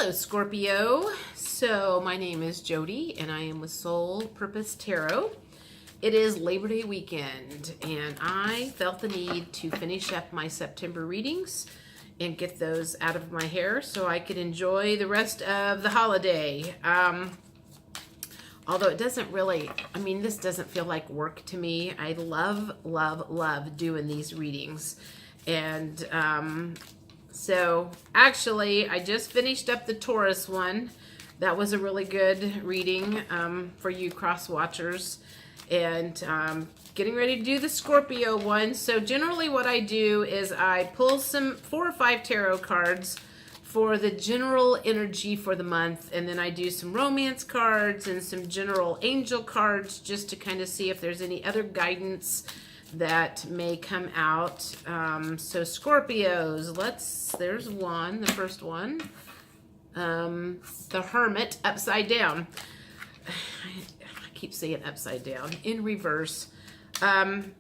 Hello, Scorpio. So my name is Jody, and I am with Soul Purpose Tarot. It is Labor Day weekend, and I felt the need to finish up my September readings and get those out of my hair so I could enjoy the rest of the holiday. Although it doesn't really, this doesn't feel like work to me. I love doing these readings. And so actually, I just finished up the Taurus one. That was a really good reading for you cross watchers. And getting ready to do the Scorpio one. So generally what I do is I pull 4 or 5 tarot cards for the general energy for the month, and then I do some romance cards and some general angel cards just to kind of see if there's any other guidance that may come out. So Scorpios, there's one, the first one, the Hermit upside down. I keep saying upside down, in reverse.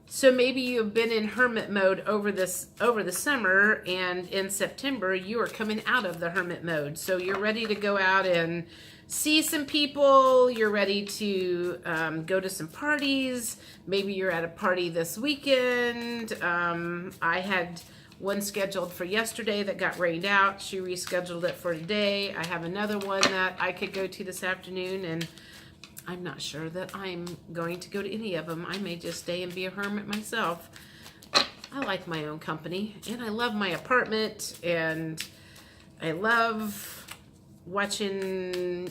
So maybe you've been in hermit mode over the summer, and in September you are coming out of the hermit mode. So you're ready to go out and see some people. You're ready to go to some parties. Maybe you're at a party this weekend. I had one scheduled for yesterday that got rained out. She rescheduled it for today. I have another one that I could go to this afternoon, and I'm not sure that I'm going to go to any of them. I may just stay and be a hermit myself. I like my own company, and I love my apartment, and I love watching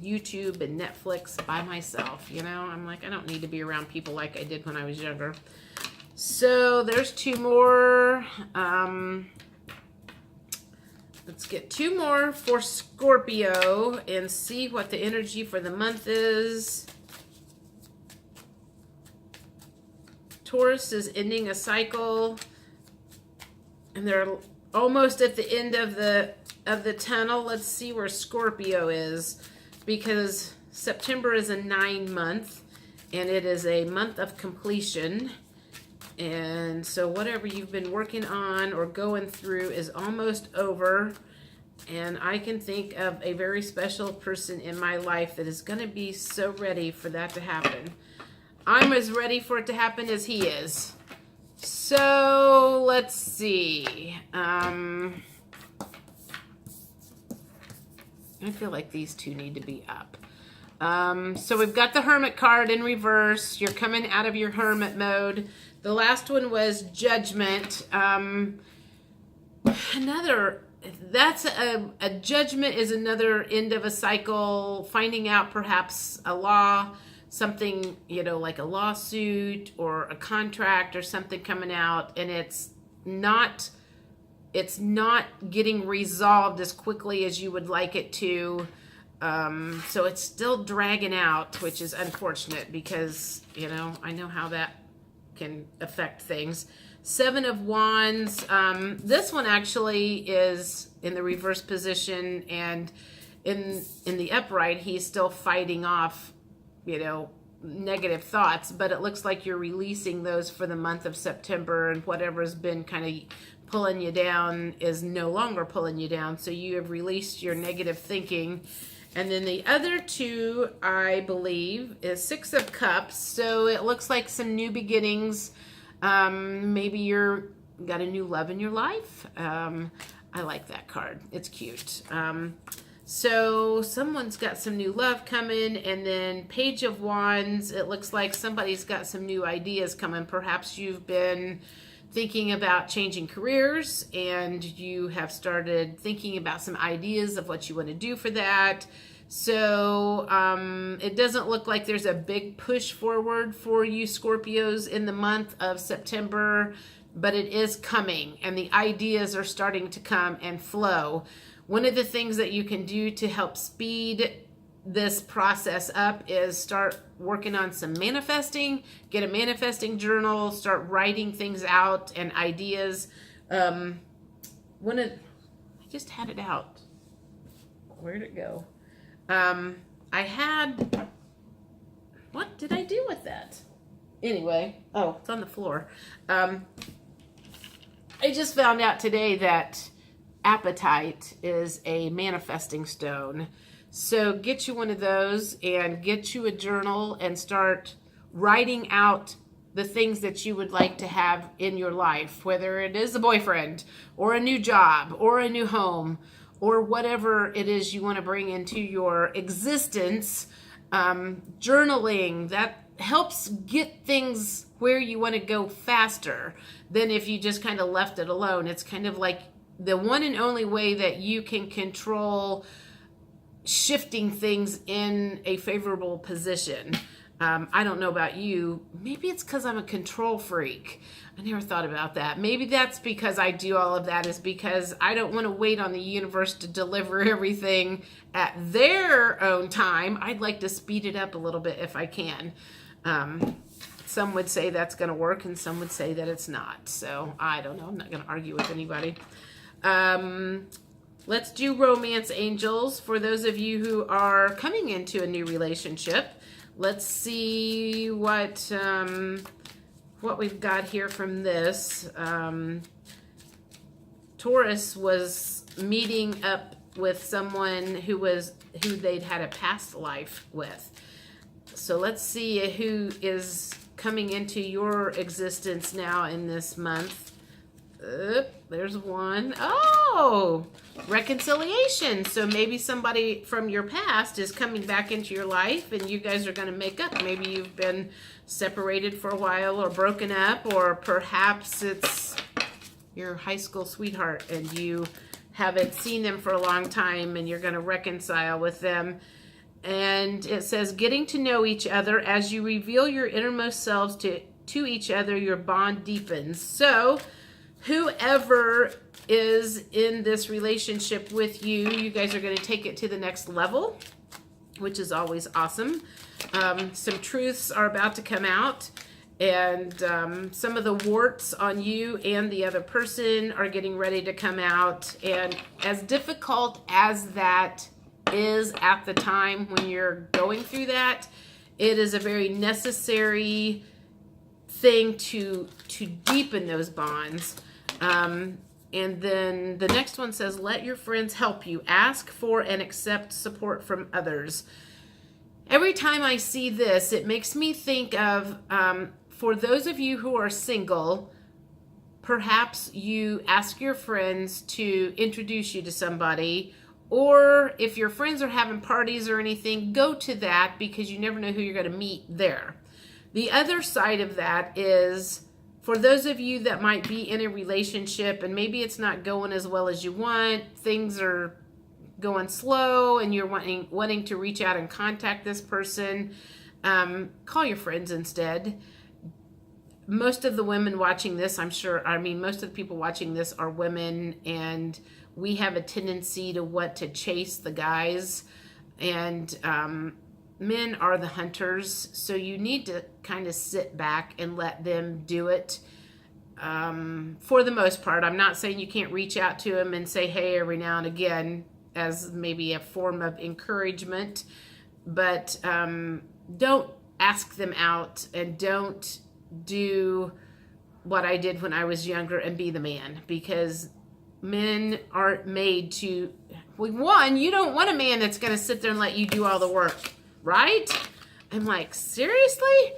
YouTube and Netflix by myself. You know, I'm like, I don't need to be around people like I did when I was younger. So there's 2 more. Let's get 2 more for Scorpio and see what the energy for the month is. Taurus is ending a cycle, and they're almost at the end of the tunnel. Let's see where Scorpio is, because September is a 9 month, and it is a month of completion. And so whatever you've been working on or going through is almost over. And I can think of a very special person in my life that is going to be so ready for that to happen. I'm as ready for it to happen as he is. So let's see. I feel like these 2 need to be up. So we've got the Hermit card in reverse. You're coming out of your hermit mode. The last one was Judgment. A judgment is another end of a cycle, finding out perhaps a law, something, like a lawsuit or a contract or something coming out, and it's not getting resolved as quickly as you would like it to. So it's still dragging out, which is unfortunate because, I know how that can affect things. 7 of Wands. This one actually is in the reverse position, and in the upright, he's still fighting off, negative thoughts, but it looks like you're releasing those for the month of September, and whatever's been kind of pulling you down is no longer pulling you down. So you have released your negative thinking. And then the other 2, I believe, is 6 of Cups. So it looks like some new beginnings. Maybe you're got a new love in your life. I like that card. It's cute. So someone's got some new love coming. And then Page of Wands, it looks like somebody's got some new ideas coming. Perhaps you've been thinking about changing careers, and you have started thinking about some ideas of what you want to do for that. So it doesn't look like there's a big push forward for you Scorpios in the month of September, but it is coming, and the ideas are starting to come and flow. One of the things that you can do to help speed this process up is start working on some manifesting. Get a manifesting journal, start writing things out and ideas. I just had it out. Where'd it go? What did I do with that? Anyway, it's on the floor. I just found out today that apatite is a manifesting stone. So get you one of those and get you a journal and start writing out the things that you would like to have in your life, whether it is a boyfriend or a new job or a new home or whatever it is you want to bring into your existence. Journaling, that helps get things where you want to go faster than if you just kind of left it alone. It's kind of like the one and only way that you can control shifting things in a favorable position. I don't know about you. Maybe it's because I'm a control freak. I never thought about that. Maybe that's because I do all of that, is because I don't want to wait on the universe to deliver everything at their own time. I'd like to speed it up a little bit if I can. Some would say that's going to work, and some would say that it's not. So I don't know. I'm not going to argue with anybody. Let's do romance angels for those of you who are coming into a new relationship. Let's see what we've got here from this. Taurus was meeting up with someone who they'd had a past life with. So let's see who is coming into your existence now in this month. There's one. Oh, reconciliation. So maybe somebody from your past is coming back into your life and you guys are going to make up. Maybe you've been separated for a while or broken up, or perhaps it's your high school sweetheart and you haven't seen them for a long time and you're going to reconcile with them. And it says, getting to know each other as you reveal your innermost selves to each other, your bond deepens. So whoever is in this relationship with you, you guys are going to take it to the next level, which is always awesome. Some truths are about to come out, and some of the warts on you and the other person are getting ready to come out. And as difficult as that is at the time when you're going through that, it is a very necessary thing to deepen those bonds. And then the next one says, let your friends help you. Ask for and accept support from others. Every time I see this, it makes me think of, for those of you who are single, perhaps you ask your friends to introduce you to somebody, or if your friends are having parties or anything, go to that, because you never know who you're going to meet there. The other side of that is, for those of you that might be in a relationship and maybe it's not going as well as you want, things are going slow and you're wanting to reach out and contact this person, call your friends instead. Most of the women watching this, most of the people watching this are women, and we have a tendency to want to chase the guys, and men are the hunters, so you need to kind of sit back and let them do it. For the most part, I'm not saying you can't reach out to them and say hey every now and again as maybe a form of encouragement, but don't ask them out, and don't do what I did when I was younger and be the man, because men aren't made to, one, you don't want a man that's going to sit there and let you do all the work, right? I'm like, seriously?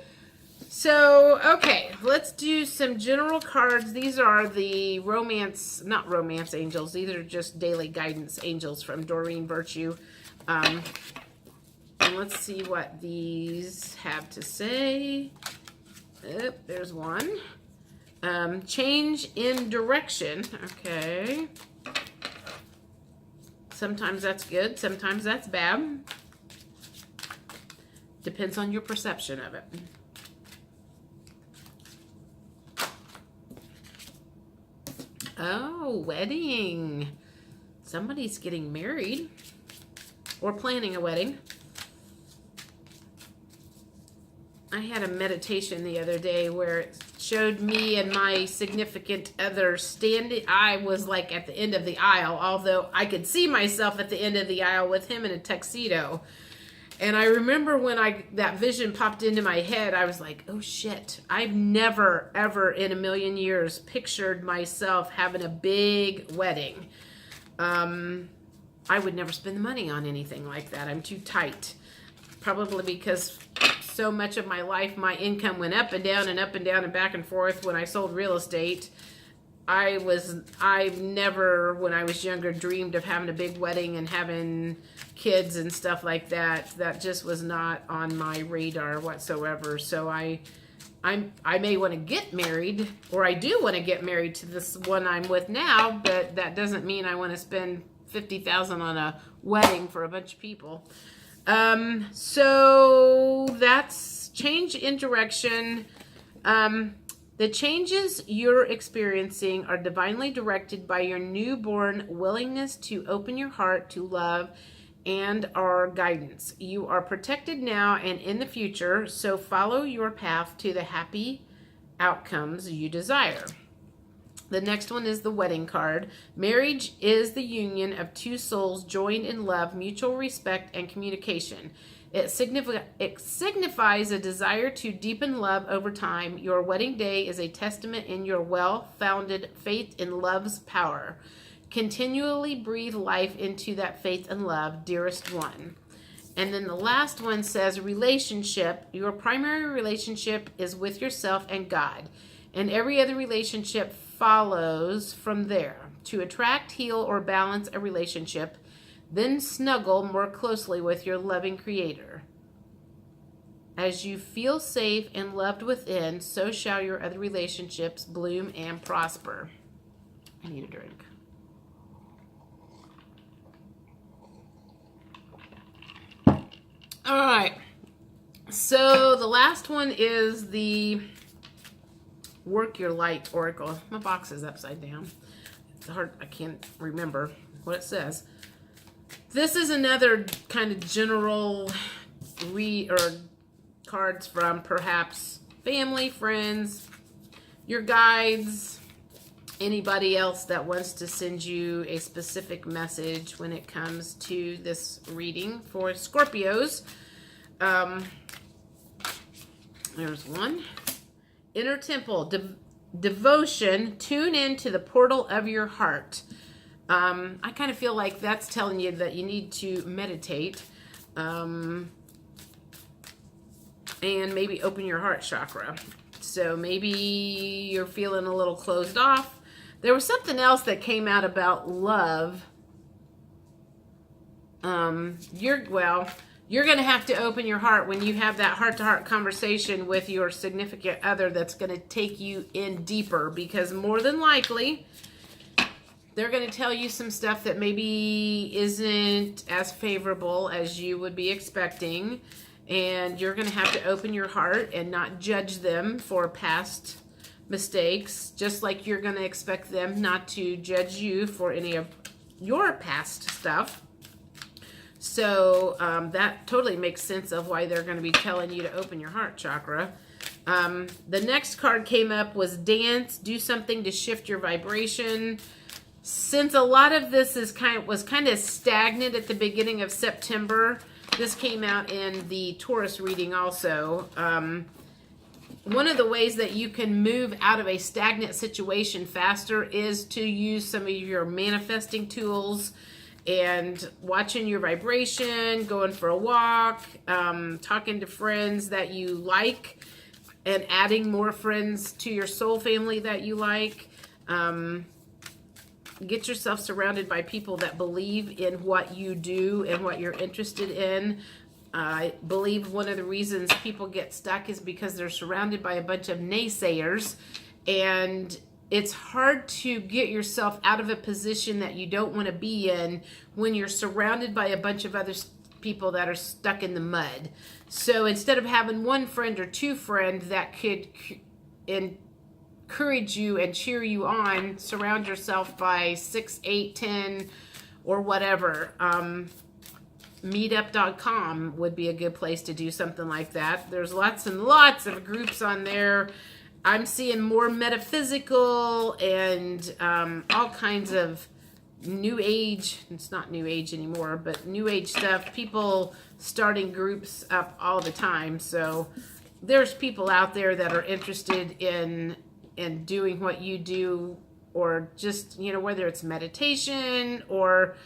So, okay, let's do some general cards. These are the not romance angels. These are just daily guidance angels from Doreen Virtue. And let's see what these have to say. Oh, there's one. Change in direction. Okay. Sometimes that's good. Sometimes that's bad. Depends on your perception of it. Oh, wedding. Somebody's getting married or planning a wedding. I had a meditation the other day where it showed me and my significant other standing. I was like at the end of the aisle, although I could see myself at the end of the aisle with him in a tuxedo. And I remember when that vision popped into my head, I was like, oh shit, I've never, ever in a million years pictured myself having a big wedding. I would never spend the money on anything like that. I'm too tight. Probably because so much of my life, my income went up and down and up and down and back and forth when I sold real estate. I've never, when I was younger, dreamed of having a big wedding and having kids and stuff like that. That just was not on my radar whatsoever. So I may want to get married, or I do want to get married to this one I'm with now, but that doesn't mean I want to spend $50,000 on a wedding for a bunch of people. So that's change in direction. The changes you're experiencing are divinely directed by your newborn willingness to open your heart to love and our guidance. You are protected now and in the future, so follow your path to the happy outcomes you desire. The next one is the wedding card. Marriage is the union of two souls joined in love, mutual respect, and communication. It signifies a desire to deepen love over time. Your wedding day is a testament in your well-founded faith in love's power. Continually breathe life into that faith and love, dearest one. And then the last one says relationship. Your primary relationship is with yourself and God, and every other relationship follows from there. To attract, heal, or balance a relationship, then snuggle more closely with your loving Creator. As you feel safe and loved within, so shall your other relationships bloom and prosper. I need a drink. All right. So the last one is the Work Your Light Oracle. My box is upside down. It's hard. I can't remember what it says. This is another kind of general cards from perhaps family, friends, your guides, anybody else that wants to send you a specific message when it comes to this reading for Scorpios. There's one. Inner Temple, devotion, tune in to the portal of your heart. I kind of feel like that's telling you that you need to meditate and maybe open your heart chakra. So maybe you're feeling a little closed off. There was something else that came out about love. You're going to have to open your heart when you have that heart-to-heart conversation with your significant other that's going to take you in deeper, because more than likely they're going to tell you some stuff that maybe isn't as favorable as you would be expecting, and you're going to have to open your heart and not judge them for past mistakes, just like you're going to expect them not to judge you for any of your past stuff. So that totally makes sense of why they're going to be telling you to open your heart chakra. The next card came up was dance, do something to shift your vibration. Since a lot of this was kind of stagnant at the beginning of September, this came out in the Taurus reading also. One of the ways that you can move out of a stagnant situation faster is to use some of your manifesting tools and watching your vibration, going for a walk, talking to friends that you like, and adding more friends to your soul family that you like. Get yourself surrounded by people that believe in what you do and what you're interested in. I believe one of the reasons people get stuck is because they're surrounded by a bunch of naysayers, and it's hard to get yourself out of a position that you don't want to be in when you're surrounded by a bunch of other people that are stuck in the mud. So instead of having one friend or two friends that could encourage you and cheer you on, surround yourself by 6, 8, 10, or whatever. Meetup.com would be a good place to do something like that. There's lots and lots of groups on there. I'm seeing more metaphysical and all kinds of new age. It's not new age anymore, but new age stuff. People starting groups up all the time. So there's people out there that are interested in doing what you do or just, you know, whether it's meditation or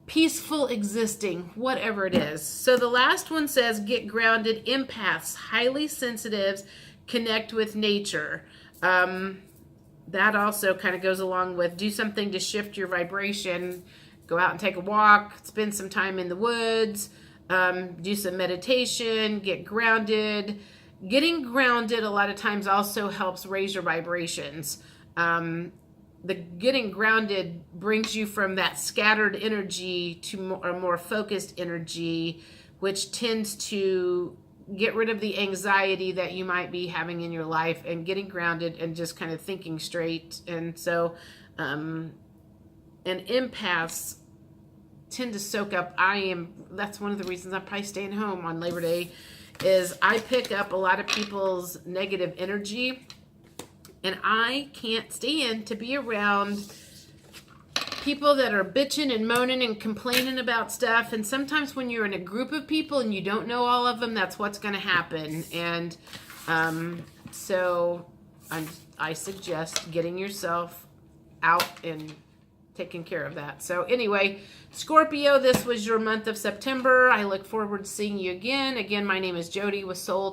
peaceful existing, whatever it is. So the last one says, get grounded. Empaths, highly sensitives, connect with nature. That also kind of goes along with do something to shift your vibration. Go out and take a walk, spend some time in the woods, do some meditation, get grounded. Getting grounded a lot of times also helps raise your vibrations. The getting grounded brings you from that scattered energy to a more focused energy, which tends to get rid of the anxiety that you might be having in your life, and getting grounded and just kind of thinking straight. And so, and empaths tend to soak up. That's one of the reasons I'm probably staying home on Labor Day, is I pick up a lot of people's negative energy, and I can't stand to be around people that are bitching and moaning and complaining about stuff. And sometimes when you're in a group of people and you don't know all of them, that's what's going to happen. And so I suggest getting yourself out and taking care of that. So anyway, Scorpio, this was your month of September. I look forward to seeing you again. Again, my name is Jody with Soul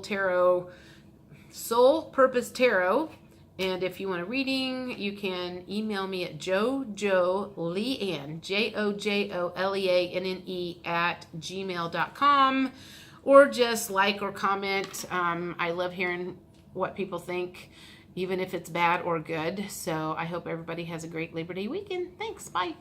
Purpose Tarot. And if you want a reading, you can email me at jojoleanne, JOJOLEANNE @gmail.com, or just like or comment. I love hearing what people think, even if it's bad or good. So I hope everybody has a great Labor Day weekend. Thanks. Bye.